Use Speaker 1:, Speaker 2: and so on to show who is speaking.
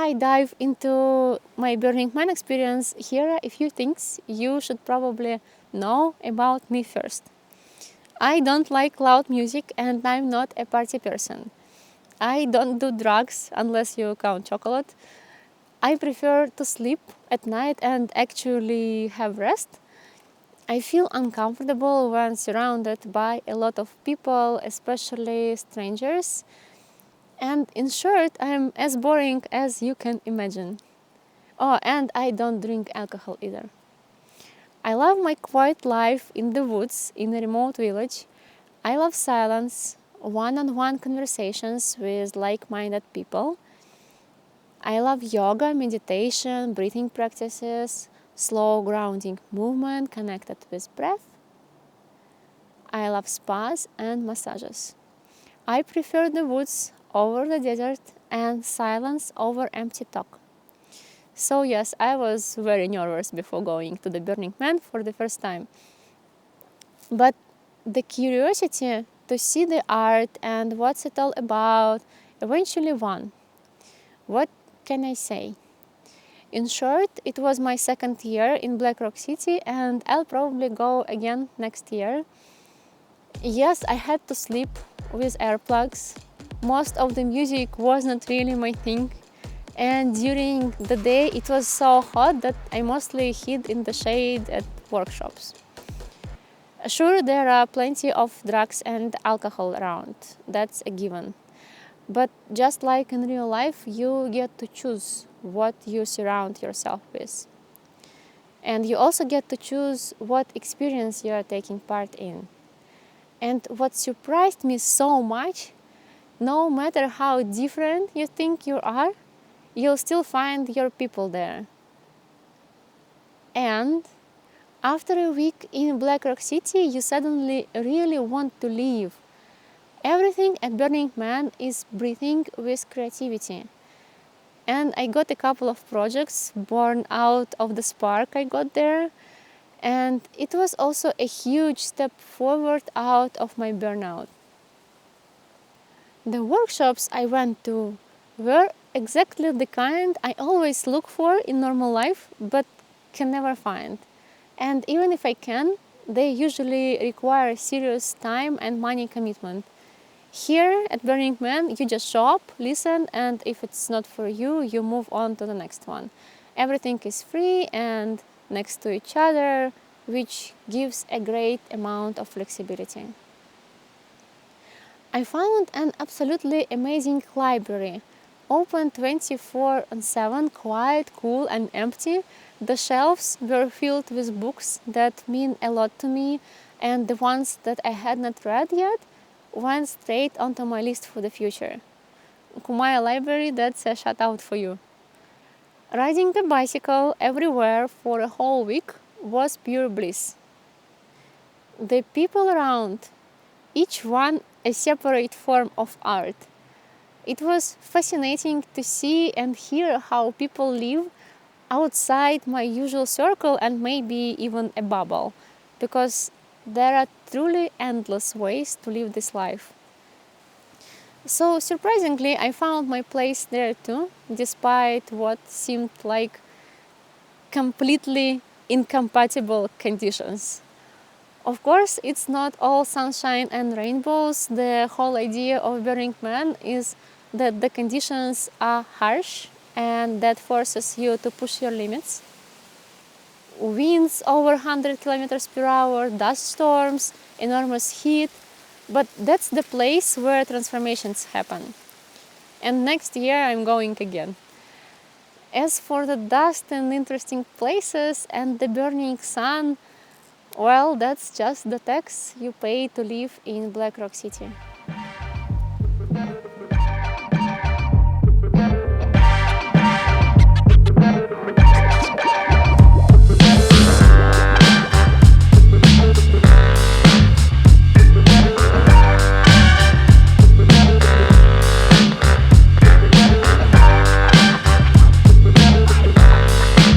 Speaker 1: I dive into my Burning Man experience, here are a few things you should probably know about me first. I don't like loud music and I'm not a party person. I don't do drugs unless you count chocolate. I prefer to sleep at night and actually have rest. I feel uncomfortable when surrounded by a lot of people, especially strangers. And in short, I'm as boring as you can imagine. Oh, and I don't drink alcohol either. I love my quiet life in the woods in a remote village. I love silence, one-on-one conversations with like-minded people. I love yoga, meditation, breathing practices, slow grounding movement connected with breath. I love spas and massages. I prefer the woods over the desert and silence over empty talk. So yes, I was very nervous before going to the Burning Man for the first time. But the curiosity to see the art and what's it all about eventually won. What can I say? In short, it was my second year in Black Rock City and I'll probably go again next year. Yes, I had to sleep with earplugs. Most of the music wasn't really my thing. And during the day it was so hot that I mostly hid in the shade at workshops. Sure, there are plenty of drugs and alcohol around, that's a given. But just like in real life, you get to choose what you surround yourself with. And you also get to choose what experience you are taking part in. And what surprised me so much, no matter how different you think you are, you'll still find your people there. And after a week in Black Rock City, you suddenly really want to leave. Everything at Burning Man is breathing with creativity. And I got a couple of projects born out of the spark I got there. And it was also a huge step forward out of my burnout. The workshops I went to were exactly the kind I always look for in normal life, but can never find. And even if I can, they usually require serious time and money commitment. Here at Burning Man, you just show up, listen, and if it's not for you, you move on to the next one. Everything is free and next to each other, which gives a great amount of flexibility. I found an absolutely amazing library, open 24/7, quiet, cool, and empty. The shelves were filled with books that mean a lot to me, and the ones that I had not read yet went straight onto my list for the future. Kumaya Library, that's a shout out for you. Riding a bicycle everywhere for a whole week was pure bliss. The people around, each one a separate form of art. It was fascinating to see and hear how people live outside my usual circle and maybe even a bubble, because there are truly endless ways to live this life. So surprisingly, I found my place there too, despite what seemed like completely incompatible conditions. Of course, it's not all sunshine and rainbows. The whole idea of Burning Man is that the conditions are harsh and that forces you to push your limits. Winds over 100 kilometers per hour, dust storms, enormous heat, but that's the place where transformations happen. And next year I'm going again. As for the dust and interesting places and the burning sun, well, that's just the tax you pay to live in Black Rock City.